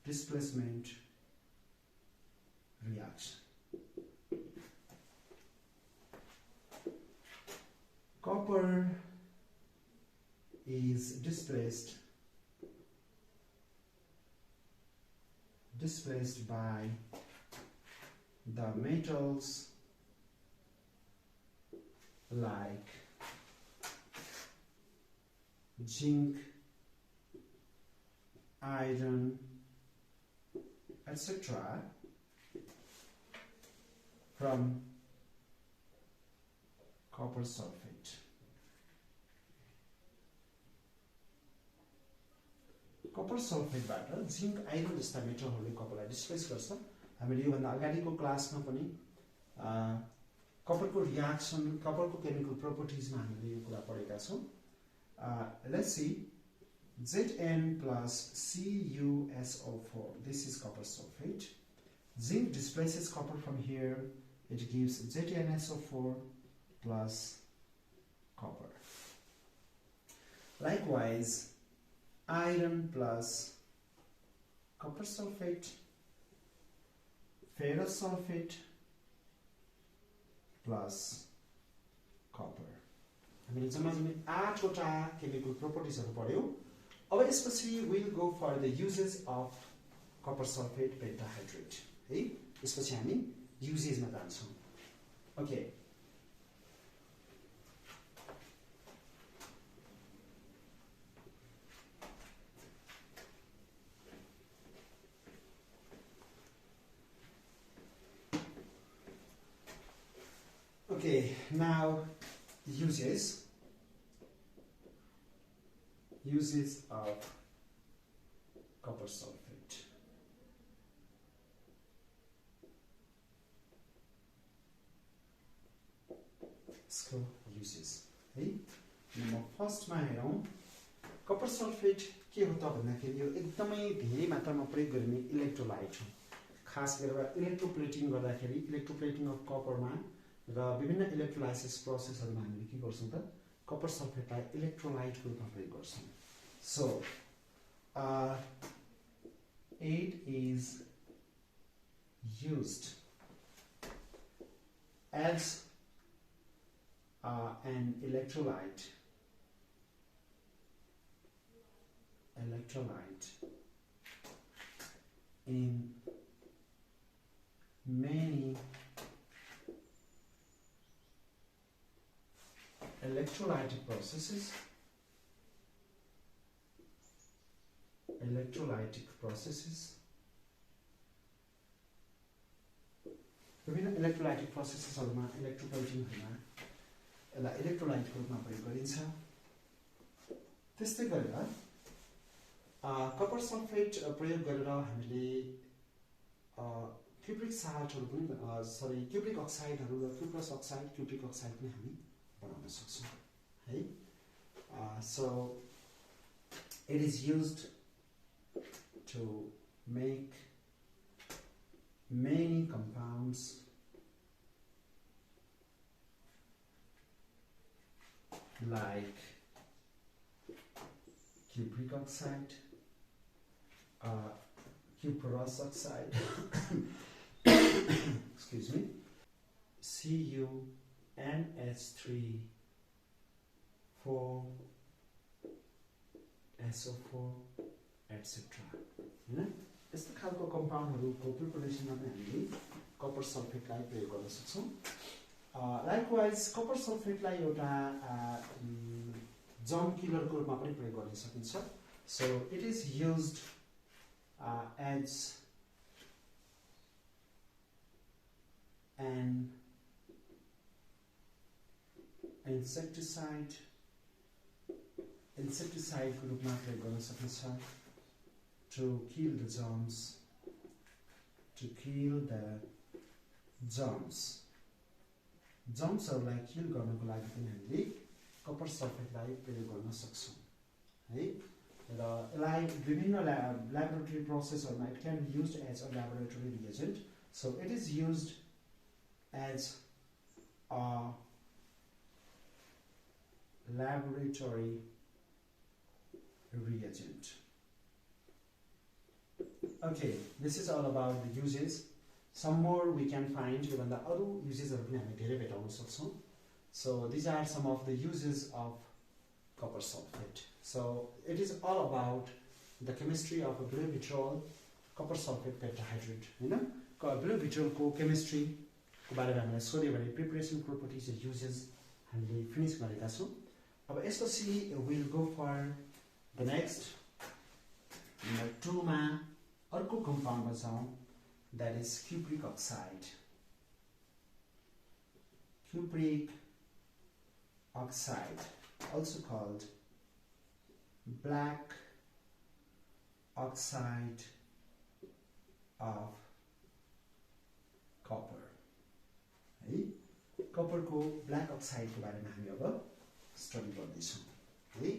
Displacement reaction. Copper is displaced by the metals like zinc, iron, etc. from copper sulfate. Copper sulfate बाट जिंक आइरन जस्ता मेटलहरुले कपरलाई डिस्प्लेस गर्छ. हामीले यो भन्दा अगाडिको क्लासमा पनि कपरको रियाक्सन, कपरको केमिकल प्रोपर्टिजमा हामीले यो कुरा पढेका छौं. Let's see. Zn plus CuSO4. This is copper sulfate. Zinc displaces copper from here. It gives ZnSO4 plus copper. Likewise, iron plus copper sulfate, ferrous sulfate plus copper. हामीले जम्मा 8 वटा केमिकल प्रोपर्टिजहरु पढ्यौं. अब यसपछि we'll go for the uses of copper sulfate pentahydrate. है, यसपछि हामी युजेसमा जान्छौं. Okay, okay, now uses of copper sulfate. यसको युजेस है. नम्बर फर्स्टमा हेरौं. कपर सल्फेट के हो त भन्दाखेरि यो एकदमै धेरै मात्रामा प्रयोग गरिने इलेक्ट्रोलाइट हो. खास गरेर इलेक्ट्रोप्लेटिङ गर्दाखेरि, इलेक्ट्रोप्लेटिङ अफ कपरमा र विभिन्न इलेक्ट्रोलाइसिस प्रोसेसहरुमा हामीले के गर्छौं त कपर सल्फेटलाई इलेक्ट्रोलाइटको रूपमा प्रयोग गर्छौं. So it is used as an electrolyte in many electrolytic processes विभिन्न इलेक्ट्रोलाइटिक प्रोसेसेसहरुमा इलेक्ट्रोप्लेटिङहरुमा यसलाई इलेक्ट्रोलाइटको रूपमा प्रयोग गरिन्छ. त्यस्तै गरेर कपर सल्फेट प्रयोग गरेर हामीले क्युप्रिक साल्टहरु पनि सरी क्युप्रिक अक्साइडहरु र क्युप्रस अक्साइड क्युप्रिक अक्साइड पनि हामी बनाउन सक्छौं है so it is used to make many compounds like cupric oxide, cuprous oxide, excuse me, CuNH3 4SO4 etc. हैन यस्तो खालको कम्पाउन्डहरुको प्रिपरेसनमा पनि हामीले कपर सल्फेटलाई प्रयोग गर्न सक्छौं लाइकवाइज कपर सल्फेटलाई एउटा जर्म किलरको रूपमा पनि प्रयोग गर्न सकिन्छ so it is used as an insecticide को रूपमा प्रयोग गर्न सकिन्छ to kill the germs germsहरुलाई किल गर्नको लागि पनि हामीले कपर सल्फेटलाई प्रयोग गर्न सक्छौं है र यसलाई विभिन्न laboratory प्रोसेसहरुमा it can be used as a laboratory reagent so it is used as a laboratory reagent. Okay, this is all about the uses. Some more we can find even the other uses of the so these are some of the uses of copper sulfate. So it is all about the chemistry of a blue vitriol copper sulfate tetrahydrate. You know, blue vitriol co chemistry preparation properties and uses and we finish gareka chhau. Aba यसपछि we'll go for the next number 2 ma अर्को compound ma जाउँ that is cupric oxide. Cupric oxide, also called black oxide of copper. है copper को black oxide को बारेमा हामी अब study गर्दै छौं है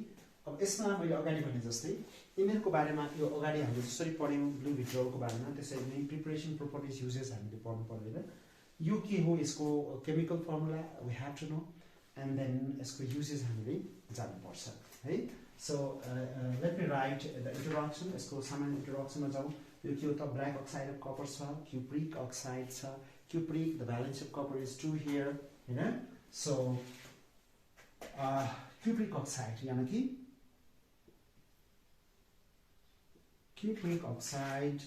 अब यसमा मैले अगाडि भने जस्तै यिनीहरुको बारेमा यो अगाडि हामीले जसरी पढ्यौं ब्लू विट्रोल को बारेमा त्यसरी नै प्रिपरेसन प्रोपर्टिज युजेस हामीले पढ्नु पर्दैन यो के हो यसको chemical formula we have to know and then यसको युजेस हामीले जान्नु पर्छ है so let me write the introduction यसको सामान्य इंट्रोडक्सनमा जाउँ यो के हो त ब्ल्याक अक्साइड अफ कपर छ क्युप्रिक अक्साइड छ cupric the valence of copper is 2 here you know so cupric oxide यानी कि cupric oxide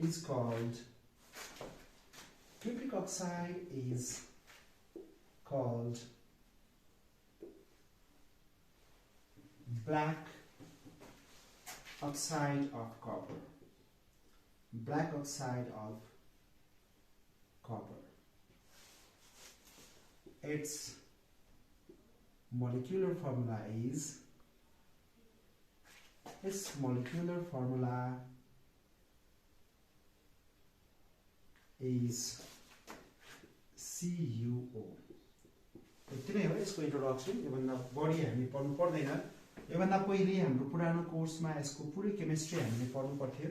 is called black oxide of copper its molecular formula is CuO यति नै हो यसको introduction योभन्दा बढी हामी पढ्नु पर्दैन योभन्दा पहिले हाम्रो पुरानो कोर्समा यसको पुरै केमिस्ट्री हामीले पढ्नु पर्थ्यो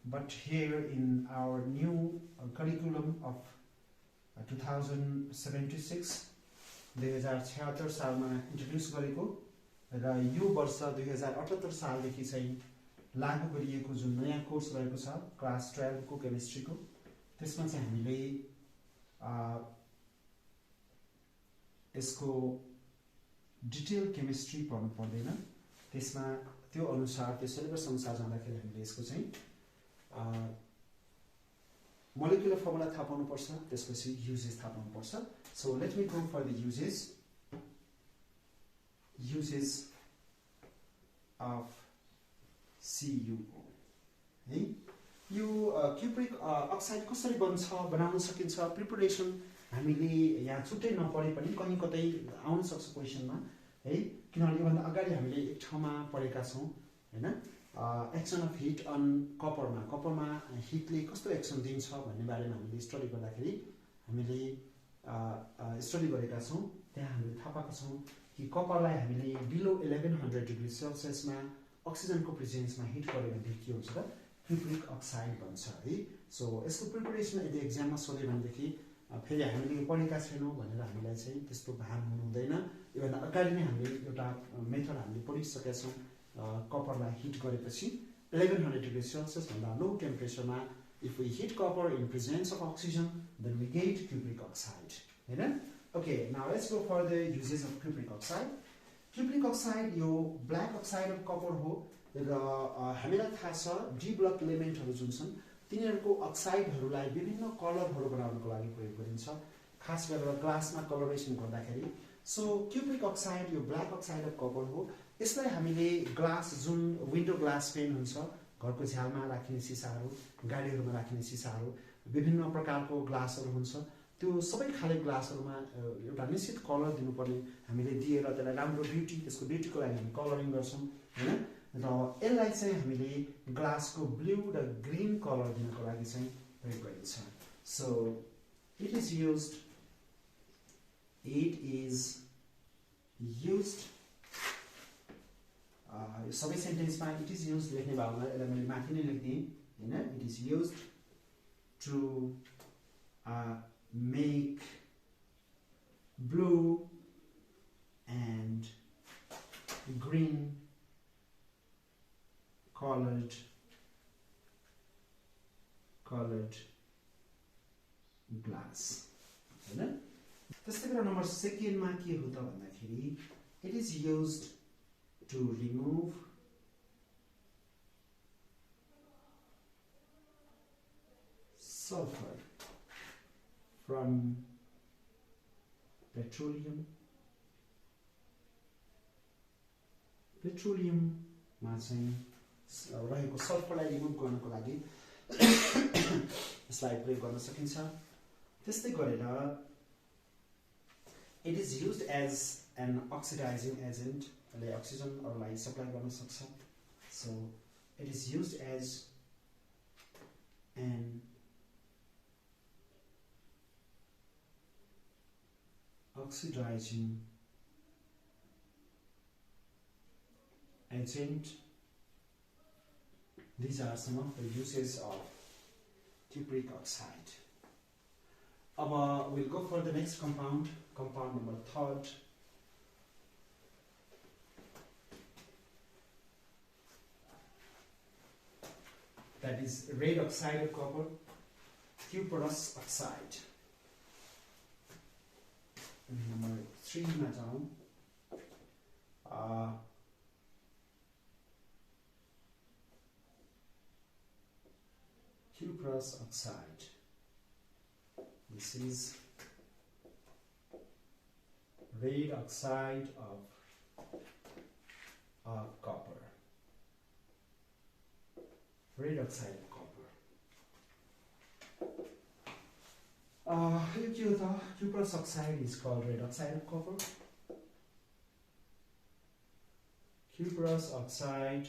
but here in our new curriculum of 2076 2076 सालमा इन्ट्रोड्युस गरेको र यो वर्ष 2078 सालदेखि चाहिँ लागू गरिएको जुन नयाँ कोर्स रहेको छ क्लास 12 को केमिस्ट्री को त्यसमा चाहिँ हामीले यसको डिटेल केमिस्ट्री पढ्नु पर्दैन त्यसमा त्यो अनुसार त्यो सिलेबस अनुसार जाँदाखेरि हामीले यसको चाहिँ molecular formula थाहा पाउनु पर्छ त्यसपछि uses थाहा पाउनु पर्छ so let me go for the uses of CuO है यो cupric oxide कसरी बन्छ बनाउन सकिन्छ प्रिपरेसन हामीले यहाँ छुट्टै नपढे पनि कहीं कतै आउन सक्छ क्वेशनमा है किनभने यो भन्दा अगाडि हामीले एक ठाउँमा पढेका छौं हैन एक्सन अफ हिट अन कपरमा हिटले कस्तो एक्सन दिन्छ भन्ने बारेमा हामीले स्टडी गर्दाखेरि हामीले स्टडी गरेका छौँ। त्यहाँ हामीले थाहा पाएका छौँ कि कपरलाई हामीले बिलो 1100 डिग्री सेल्सियसमा अक्सिजनको प्रेजेन्समा हिट गऱ्यो भने के हुन्छ त क्युप्रिक अक्साइड भन्छ है। सो यसको प्रिपरेसन यदि एक्जाममा सोध्यो भनेदेखि फेरि हामीले यो पढेका छैनौँ भनेर हामीलाई चाहिँ त्यस्तो भान हुनु हुँदैन। योभन्दा अगाडि नै हामीले एउटा मेथड हामीले पढिसकेका छौँ। कपरलाई हिट गरेपछि 1100 डिग्री सेल्सियस भन्दा लो टेम्परेचरमा if we heat copper in presence of oxygen then we get cupric oxide हैन। Okay, now let's go for the uses of cupric oxide. Cupric oxide यो ब्ल्याक अक्साइड अफ कपर हो र हामीलाई थाहा छ D block एलिमेन्टहरू जुन छन् तिनीहरूको अक्साइडहरूलाई विभिन्न कलरहरू बनाउनको लागि प्रयोग गरिन्छ, खास गरेर ग्लासमा कलरेसन गर्दाखेरि। सो क्युप्रिक अक्साइड यो ब्ल्याक अक्साइड अफ कपर हो। यसलाई हामीले ग्लास जुन विन्डो ग्लास पेन हुन्छ, घरको झ्यालमा राखिने सिसाहरू, गाडीहरूमा राखिने सिसाहरू, विभिन्न प्रकारको ग्लासहरू हुन्छ, त्यो सबै खाले ग्लासहरूमा एउटा निश्चित कलर दिनुपर्ने हामीले दिएर त्यसलाई राम्रो ब्युटी, त्यसको ब्युटीको लागि हामी कलरिङ गर्छौँ हैन। र यसलाई चाहिँ हामीले ग्लासको ब्लू र ग्रीन कलर दिनको लागि चाहिँ प्रयोग गरिन्छ। सो इट इज युज्ड यो सबै सेन्टेन्समा इट इज युज्ड लेख्ने भावना यसलाई मैले माथि नै लेख्दिएँ हैन। It is used to make blue and green colored glass हैन। त्यस्तै गरेर नम्बर 2 मा के हो त भन्दाखेरि it is used to remove sulfur from petroleum मा चाहिँ रहेको सल्फरलाई रिमुभ गर्नको लागि यसलाई प्रयोग गर्न सकिन्छ। त्यस्तै गरेर it is used as an oxidizing agent, यसले अक्सिजनहरूलाई सप्लाई गर्न सक्छ। So it is used as an oxidizing agent. These are some of the uses of cupric oxide. Now we'll go for the next compound number 3. That is red oxide of copper, cuprous oxide. Number 3 ma जाऊँ, cuprous oxide. This is red oxide of copper. Red oxide of copper. Cuprous oxide is called red oxide of copper. Cuprous oxide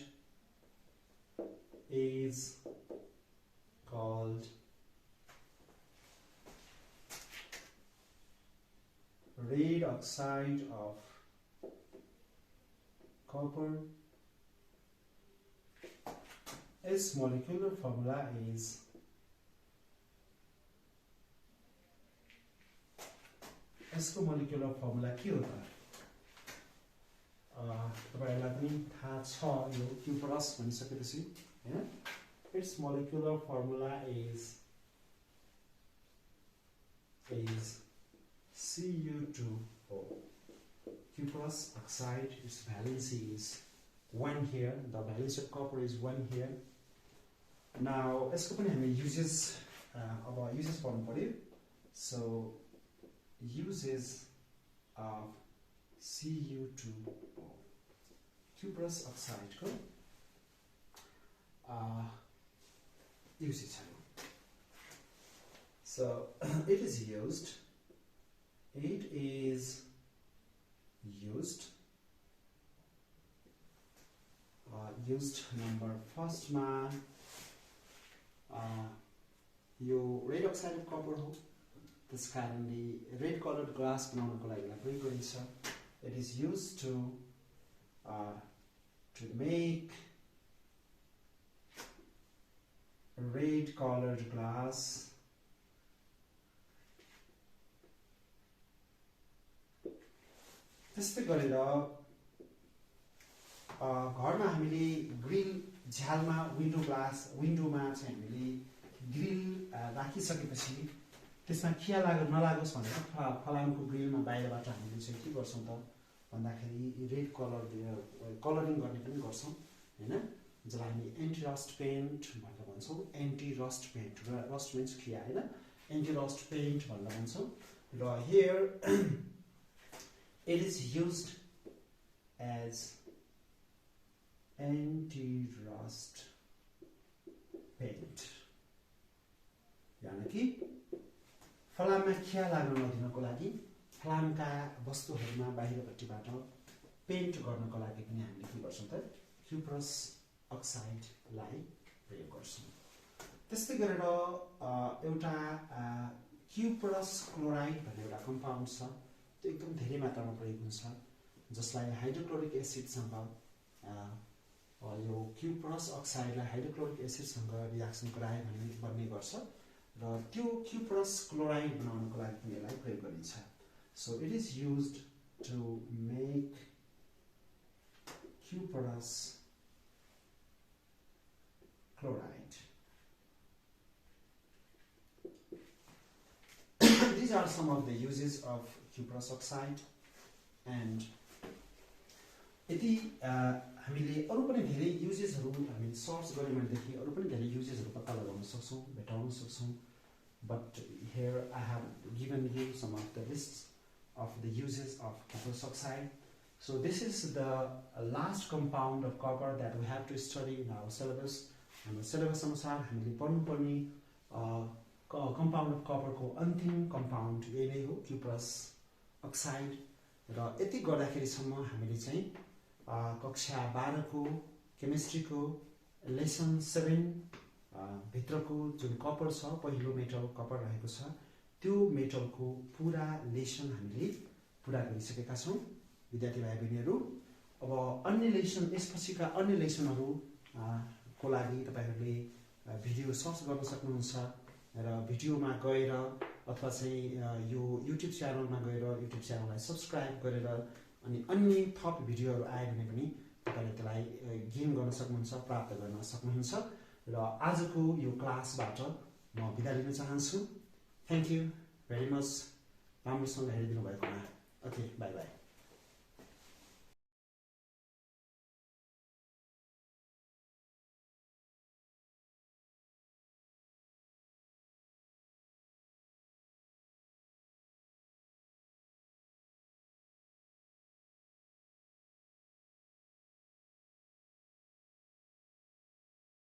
is called red oxide of copper. Its molecular formula is यसको molecular formula के हो त? तपाईहरुलाई पनि थाहा छ यो cuprous भनिसकेपछि हैन। It's molecular formula is Cu2O. Cuprous oxide, its valency is 1 here. The valence of copper is 1 here. Now यसको पनि हामी uses अब uses पढ्नु पर्यो। So uses of Cu2O, cuprous oxide को uses. So it is used used number first मा यो red oxide of copper हो त्यसकारणले रेड कलर्ड ग्लास बनाउनको लागि प्रयोग गरिन्छ it is used to make red colored glass त्यस्तै गरेर घरमा हामीले ग्रिल झ्यालमा विन्डोमा चाहिँ हामीले ग्रिल राखिसकेपछि त्यसमा खिया नलागोस् भनेर फलामको ग्रिलमा बाहिरबाट हामीले चाहिँ के गर्छौं त भन्दाखेरि रेड कलरिङ गर्ने पनि गर्छौं हैन जसलाई हामी एन्टी रस्ट पेन्ट भनेर भन्छौं anti rust paint rust means खिया हैन एन्टी रस्ट पेन्ट भनेर भन्छौं र here it is used as anti-rust paint यानी कि फलाममा खिया लाग्न नदिनको लागि फलामका वस्तुहरुमा बाहिरपट्टिबाट पेन्ट गर्नको लागि पनि हामीले के गर्छौं त क्युप्रस अक्साइडलाई प्रयोग गर्छौं त्यस्तै गरेर एउटा क्युप्रस क्लोराइड भन्ने एउटा कम्पाउन्ड छ त्यो एकदम धेरै मात्रामा प्रयोग हुन्छ जसलाई हाइड्रोक्लोरिक एसिडसँग यो क्युप्रस अक्साइडलाई हाइड्रोक्लोरिक एसिडसँग रिएक्सन गरायो भने बन्ने गर्छ र त्यो क्युप्रस क्लोराइड बनाउनको लागि पनि यसलाई प्रयोग गरिन्छ so it is used to make cuprous chloride. These are some of the uses of cuprous oxide and यदि हामीले अरु पनि धेरै युजेसहरु हामीले सर्च गर्यौं भनेदेखि अरु पनि धेरै युजेसहरु पत्ता लगाउन सक्छौं भेटाउन सक्छौं but here I have given you some of the lists of the uses of cuprous oxide. So this is the last compound of copper that we have to study in our syllabus. हाम्रो syllabus अनुसार हामीले पढ्नुपर्ने compound of कपरको अन्तिम compound यही नै हो cuprous oxide र यति गर्दाखेरिसम्म हामीले चाहिँ कक्षा 12 को केमिस्ट्रीको लेसन 7 भित्रको जुन कपर छ पहिलो मेटल कपर रहेको छ त्यो मेटलको पूरा लेसन हामीले पूरा गरिसकेका छौं विद्यार्थी भाइ बहिनीहरु अब अन्य लेसन यसपछिका अन्य लेसनहरु को लागि तपाईहरुले भिडियो सर्च गर्न सक्नुहुन्छ र भिडियोमा गएर अथवा चाहिँ यो युट्युब च्यानलमा गएर युट्युब च्यानललाई सब्स्क्राइब गरेर अनि अन्य थप भिडियोहरु आए भने पनि तपाईले त्यसलाई गेन गर्न सक्नुहुन्छ प्राप्त गर्न सक्नुहुन्छ र आजको यो क्लासबाट म बिदा लिन चाहन्छु थ्यांक यू भेरी मच राम्रोसँग हेरिदिनु भएकोमा ओके बाइ बाइ